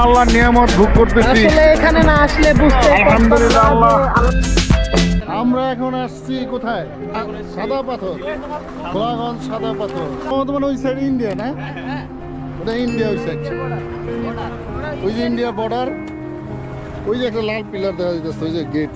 আল্লাহর নিয়ামত ভোগ করতেছি। আসলে এখানে না আসলে বুঝতে আলহামদুলিল্লাহ আল্লাহ। আমরা এখন আসছি কোথায়? সাদা পাথর, গোলাগঞ্জ সাদা পাথর। তোমার ওই সাইড ইন্ডিয়া না? ওটা ইন্ডিয়া ওই সাইড। ওই যে ইন্ডিয়া বর্ডার, ওই যে একটা লাল পিলার দেখা যাচ্ছে, ওই যে গেট।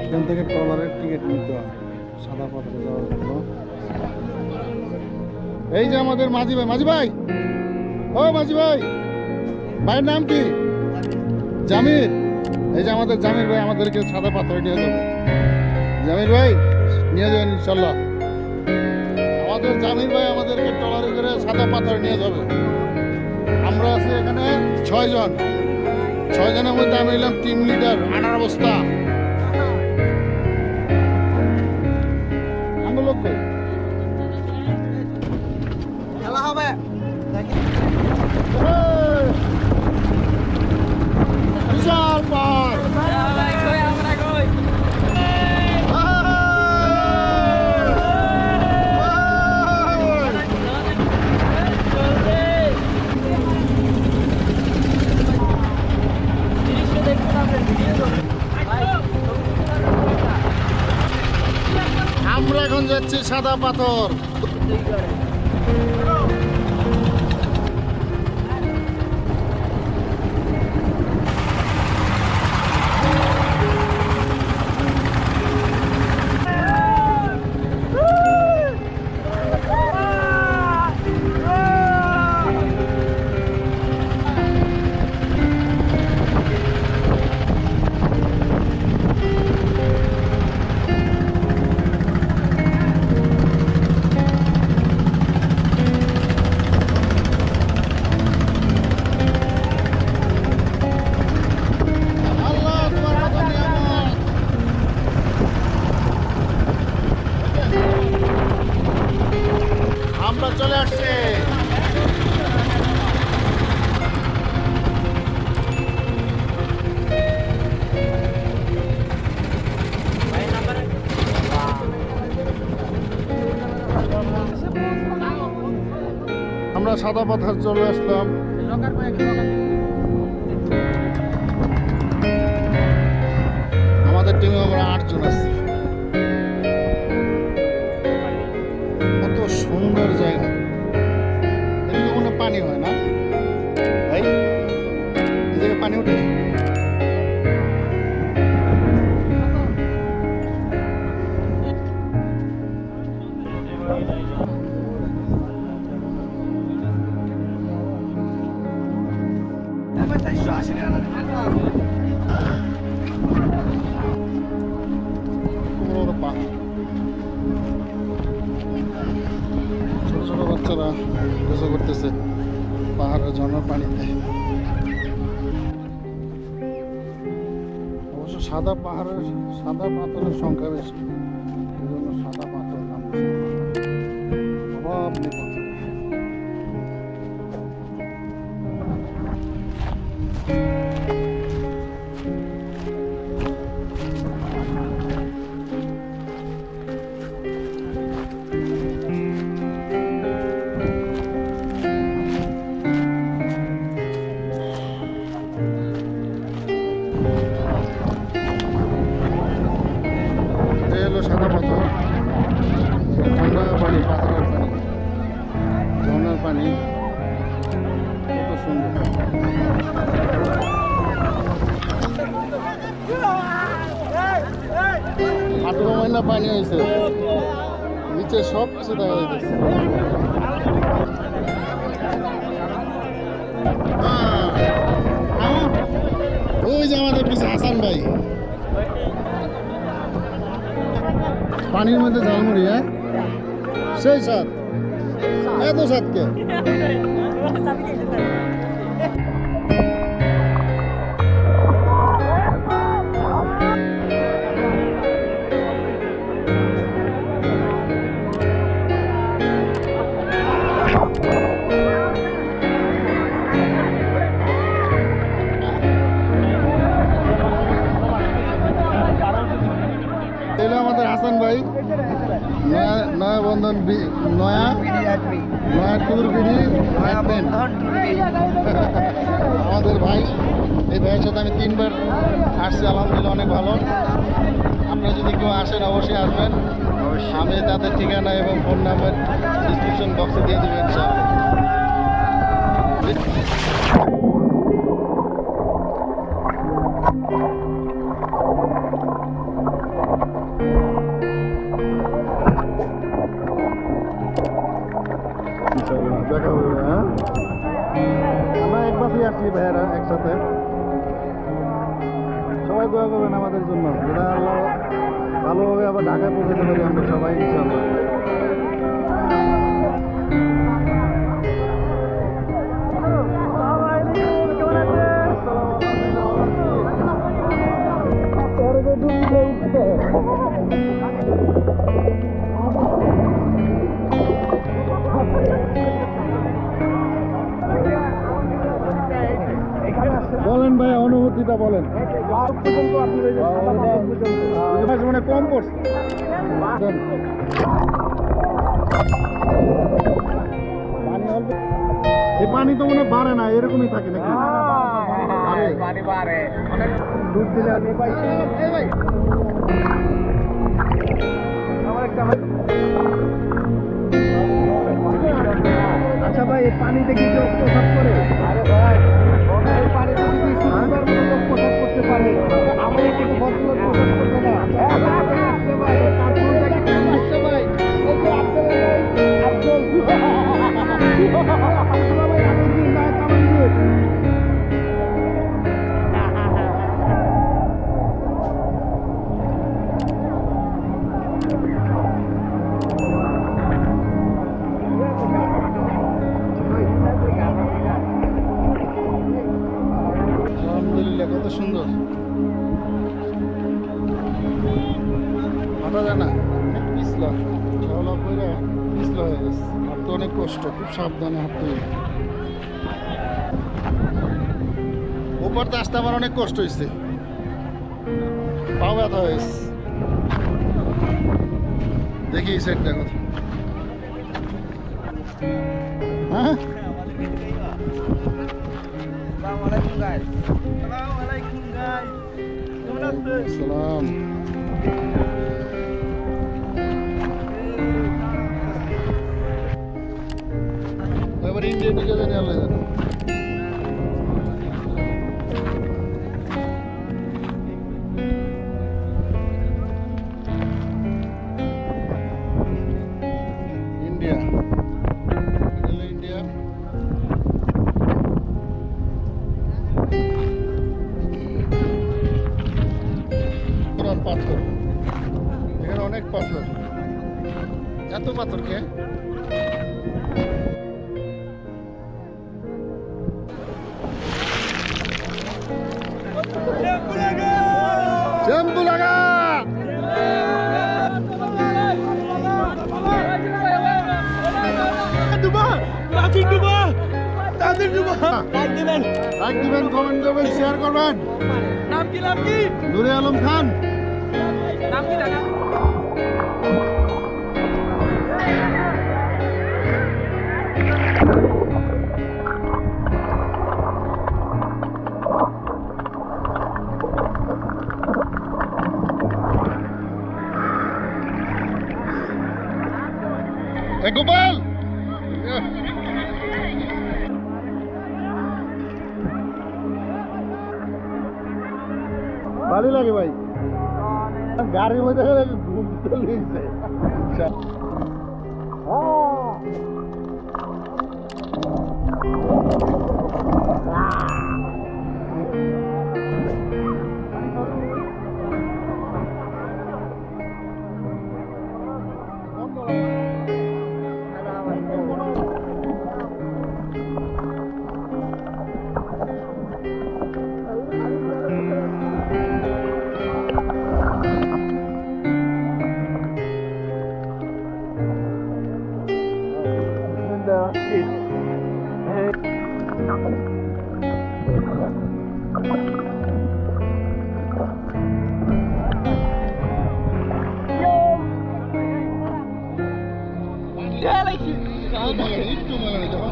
এখান থেকে ট্রলারের টিকিট নিতে হয় সাদা পাথরে যাওয়ার জন্য। এই যে আমাদের মাঝি ভাই, মাঝি ভাই, ও মাঝি ভাই, ভাইয়ের নাম কি? জামির। এই যে আমাদের জামির ভাই আমাদেরকে সাদা পাথরে নিয়ে যাবে। জামির ভাই নিয়ে যাবেন ইনশাল্লাহ। আমাদের জামির ভাই আমাদেরকে ট্রলারে করে সাদা পাথরে নিয়ে যাবে। আমরা আছি এখানে 6 জন। 6 জনের মধ্যে আমি এলাম টিম লিডার। আনার অবস্থা লোক খেলা হবে। বিশাল পাহাড়। আমরা এখন যাচ্ছি সাদা পাথর। আমরা চলে আসছি। আমরা সাদা পাথর চলে আসলাম। আমাদের টিমে আমরা 8 জন আছি। কত সুন্দর জায়গা। এদিকে মনে হয় পানি হয় না ভাই? এদিকে পানি উঠে? ছোট ছোট বাচ্চারা গোসল করতেছে পাহাড়ের ঝর্ণার পানিতে। অবশ্য সাদা পাথরের সংখ্যা বেশি, এই জন্য সাদা পাথর নাম। অভাব নেই পাথর। সাদা পাথর, ঠান্ডা পানি, পাথরের পানি, ঝর্ণার পানি, কত সুন্দর। হাঁটু ময়লা পানি হয়েছে, নিচে সব কিছু দেখা যাচ্ছে। ওই যে আমাদের পিছে হাসান ভাই পানির মধ্যে ঝালমুড়ি হ্যাঁ সেই স্বাদ এত স্বাদ কে এলো আমাদের হাসান ভাই নয়া বন্ধন নয়া ট্যুর বিডি আমাদের ভাই এই ভাইয়ের সাথে আমি 3বার আসছি আলহামদুলিল্লাহ অনেক ভালো আপনারা যদি কেউ আসেন অবশ্যই আসবেন আমি তাদের ঠিকানা এবং ফোন নাম্বার ডিসক্রিপশন বক্সে দিয়ে দেবেন ইনশাআল্লাহ দেখা হবে হ্যাঁ আমরা এক মাসেই আসছি ভাইয়ারা একসাথে সবাই দোয়া করবেন আমাদের জন্য যেটা আল্লাহ ভালোভাবে আবার ঢাকায় পৌঁছাতে পারি আমরা সবাই ইনশাআল্লাহ বলেন ভাই অনুভূতিটা বলেন মানে কম পড়ছে এই পানি তো মনে বাড়ে না এরকমই থাকে নাকি পানি বাড়ে অনেক দুধ দিলে আচ্ছা ভাই এই পানিতে কি কেউ প্রসাদ করে আরে ভাই এই পানিতে যদি শুক্রবার মতো লোক প্রসাদ করতে পারে আমাদের কিন্তু ভদ্রলোক প্রসাদ করতে না আসছে ভাই কার্টুনটা কি আসছে ভাই এই যে আব্দুল ভাই আপনি কি না কামান দিয়ে আলহামদুলিল্লাহ কত সুন্দর হাঁটা যায় না অনেক পিছলা ঝাওলা করে পিছলা হয়ে গেছে হাঁটতে অনেক কষ্ট খুব সাবধানে হাঁটতে হবে ওপরতে আসতে আমার অনেক কষ্ট হয়েছে পাও ব্যথা হয়ে গেছে দেখি এই সাইডটা কথা হ্যাঁ আসসালাম এবার ইন্ডিয়া দিকে জানি আল্লাহ জানে ইন্ডিয়া ইন্ডিয়া পাথর এখানে অনেক পাথর এত পাথর কে টেম্পু লাগা লাইক দিবেন কমেন্ট করবেন শেয়ার করবেন নাম কি নুরে আলম খান নাম কি দাদা গোপাল ভালো লাগে ভাই গাড়ির মধ্যে ঘুম চলে গেছে ময়লা নেই দেখো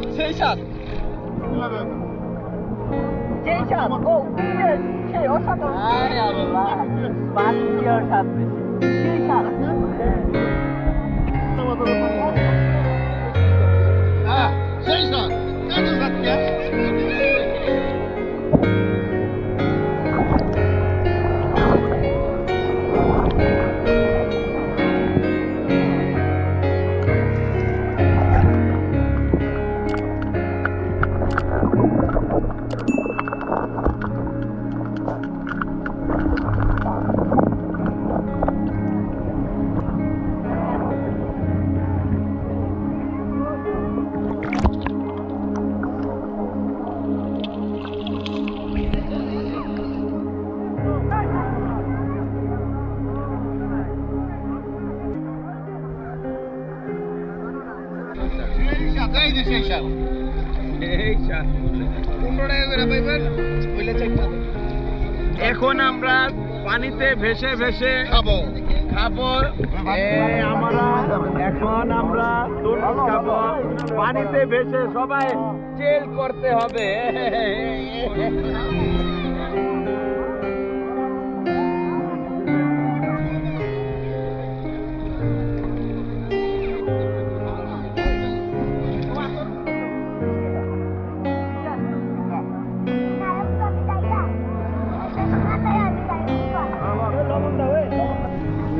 সেই স্বাদ এত স্বাদ কে এখন আমরা পানিতে ভেসে ভেসে খাবো খাবো এখন আমরা তরমুজ খাবো পানিতে ভেসে সবাই চেল করতে হবে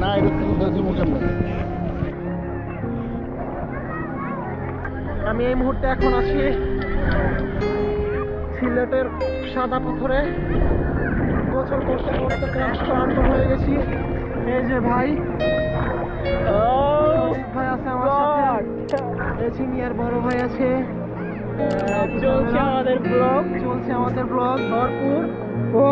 না এটা তুমি বলছি মুখে আমি এই মুহূর্তে এখন আছি সিলেটের সাদা পাথরে গোসল করতে করতে ক্লান্ত হয়ে গেছি এই যে ভাই ভাই আছে আমার সাথে সিনিয়র বড় ভাই আছে চলছে আমাদের ব্লগ ভরপুর ও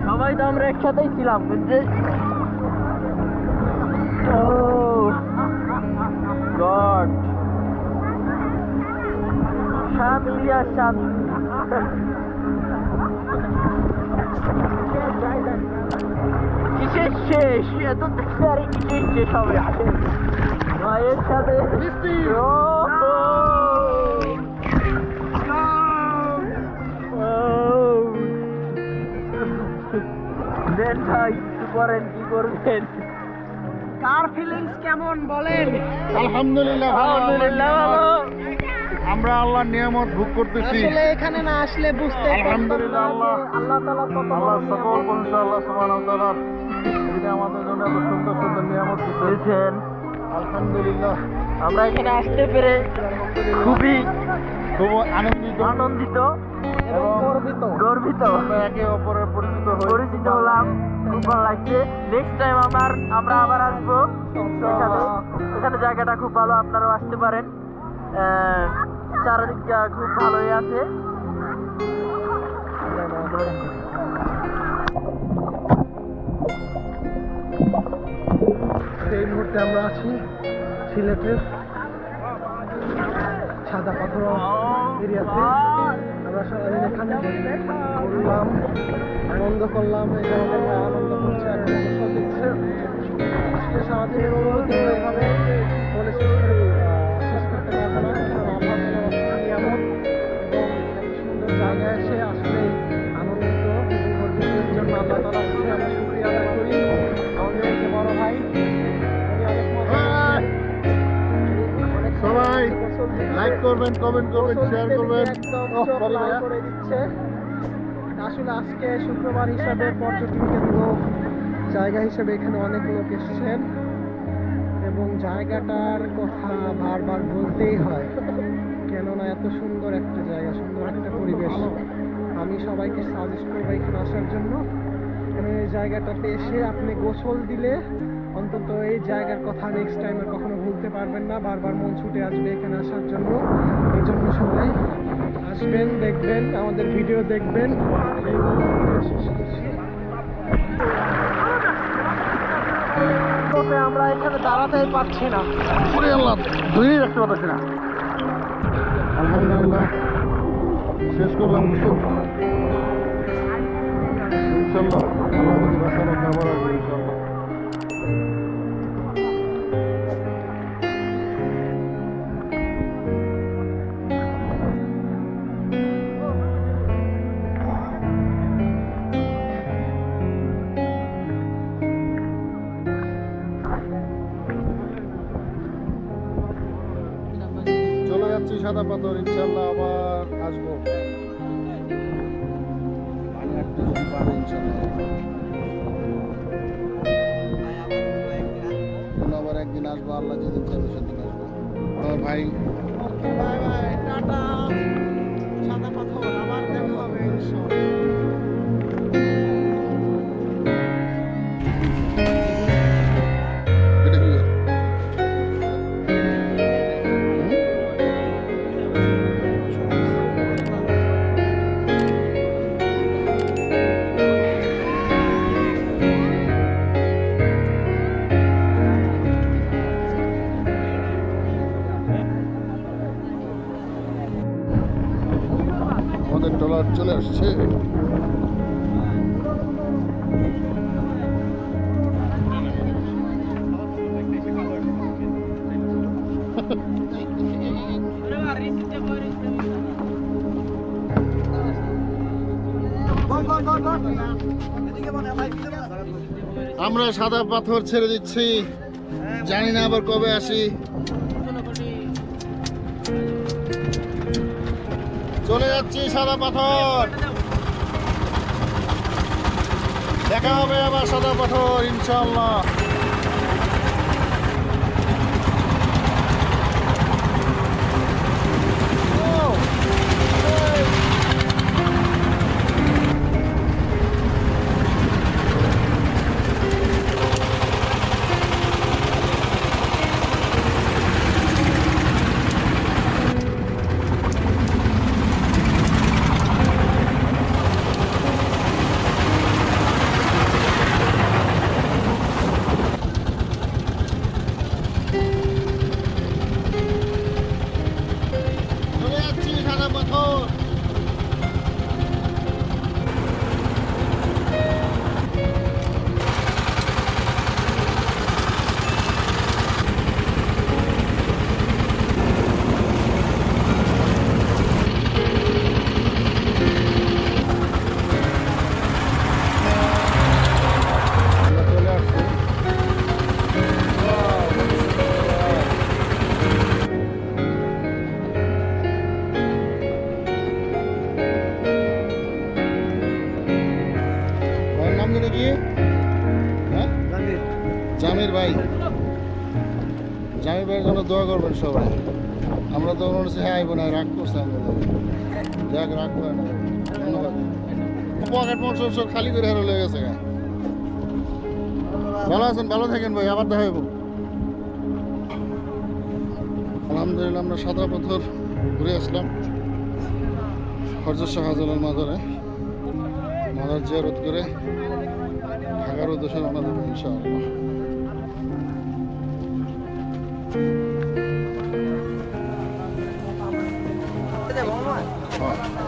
সবাই তো আমরা একসাথেই ছিলাম বুঝলি গড শান্তি আর শান্তি কিসের শেষ এত দেখতে আরে কিসের শেষ হবে মায়ের সাথে দেন ভাই কিছু করেন কি করবেন কার ফিলিংস কেমন বলেন আলহামদুলিল্লাহ আলহামদুলিল্লাহ ভালো আমরা আল্লাহর নিয়ামত ভোগ করতেছি আসলে এখানে না আসলে বুঝতে আলহামদুলিল্লাহ আল্লাহ তাআলা কত আল্লাহ সকল প্রশংসা আল্লাহ সুবহানাহু ওয়া তাআলার যিনি আমাদের জন্য এত সুন্দর সুন্দর নিয়ামত দিয়েছেন আলহামদুলিল্লাহ আমরা এখানে আসতে পেরে খুবই খুব আনন্দিত এবং গর্বিত আমরা একে অপরের পরিচিত হলাম খুব ভালো লাগছে নেক্সট টাইম আমরা আবার আসবো এখানে জায়গাটা খুব ভালো আপনারাও আসতে পারেন চারিদিকটা খুব ভালোই আছে এই মুহূর্তে আমরা আছি সিলেটের সাদা পাথর এরিয়াতে আমরা সারাদিন এখানে ঘুরলাম আনন্দ করলাম এই যে আমাদের ভাই আনন্দ করছে এখন গোসল দিচ্ছে আসলে সারাদিনের অনুভূতি এভাবে বলে শেষ করতে পারবো না কারণ আল্লাহ তাআলার নিয়ামত এবং এত সুন্দর জায়গায় এসে আসলে আনন্দিত এবং গর্বিতের জন্য আল্লাহ তাআলার কাছে আমরা শুকরিয়া আদায় করি আমাদের যে বড় ভাই উনি অনেক মজা সবাই লাইক করবেন কমেন্ট করবেন শেয়ার করবেন করে দিচ্ছে আসলে আজকে শুক্রবার হিসাবে পর্যটন কেন্দ্র জায়গা হিসেবে এখানে অনেক লোক এসেছেন এবং জায়গাটার কথা বারবার বলতেই হয় কেননা এত সুন্দর একটা জায়গা সুন্দর একটা পরিবেশ আমি সবাইকে সাজেস্ট করবো এখানে আসার জন্য। এখানে এই জায়গাটাতে এসে আপনি গোসল দিলে অন্তত এই জায়গার কথা নেক্সট টাইমে কখনো ভুলতে পারবেন না, বারবার মন ছুটে আসবে এখানে আসার জন্য। এই জন্য সবাই আসবেন, দেখবেন, আমাদের ভিডিও দেখবেন। এই বলে ভিডিও শেষ করছি। আমরা এখানে দাঁড়াতেই পারছি না, পুরে আল্লাহ ধরেই রাখতে পারতেছি না। আলহামদুলিল্লাহ শেষ করলাম ইনশাল্লাহ। আল্লাহ যদি বাসা রাখে আবার আসবো ইনশাল্লাহ। চলে যাচ্ছি সাদা পাথর, ইনশাল্লাহ আবার আসবো। পানি একটা যদি পারে ইনশাল্লাহ আবার একদিন আসবো, আল্লাহ যেদিন চাইবে সেদিন আসবো। আমার ভাই বাই বাই, টাটা। সাদা পাথর আবার দেখা হবে ইনশাআল্লাহ। এটা কি আমাদের ট্রলার চলে আসছে। আমরা সাদা পাথর ছেড়ে দিচ্ছি, জানি না আবার কবে আসি। চলে যাচ্ছি সাদা পাথর, দেখা হবে আবার সাদা পাথর ইনশাআল্লাহ। চলে যাচ্ছি সাদা পাথর। চলে আসছি। ভাইয়ের নাম জানি কি? হ্যাঁ, জামির ভাই। জামির ভাইয়ের জন্য দোয়া করবেন সবাই। আমরা তো মনে হচ্ছে হ্যাঁ আইব না, রাগ করছে আমাদের। যাক, রাগ করে না, ধন্যবাদ। পকেট মোট সব খালি করে হারো লেগে গেছে। ভালো আছেন, ভালো থাকেন ভাই, আবার দেখা হইব। আলহামদুলিল্লাহ আমরা সাদা পাথর ঘুরে আসলাম। হযরত শাহজালাল মাজারে মাজার জিয়ারত করে ঢাকার উদ্দেশ্যে রওনা দেবো ইনশাআল্লাহ। হ্যাঁ।